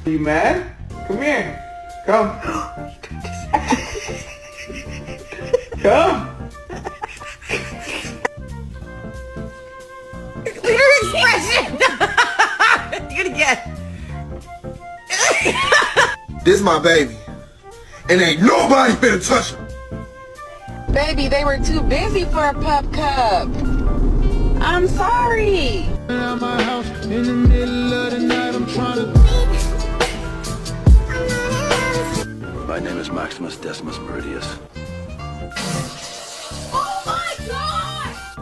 You mad? Come here. Come. Come. Your expression! You're gonna get. This my baby. And ain't nobody finna touch him. Baby, they were too busy for a pup cup. I'm sorry. At my house in the middle of the night, I'm trying to. My name is Maximus Decimus Meridius.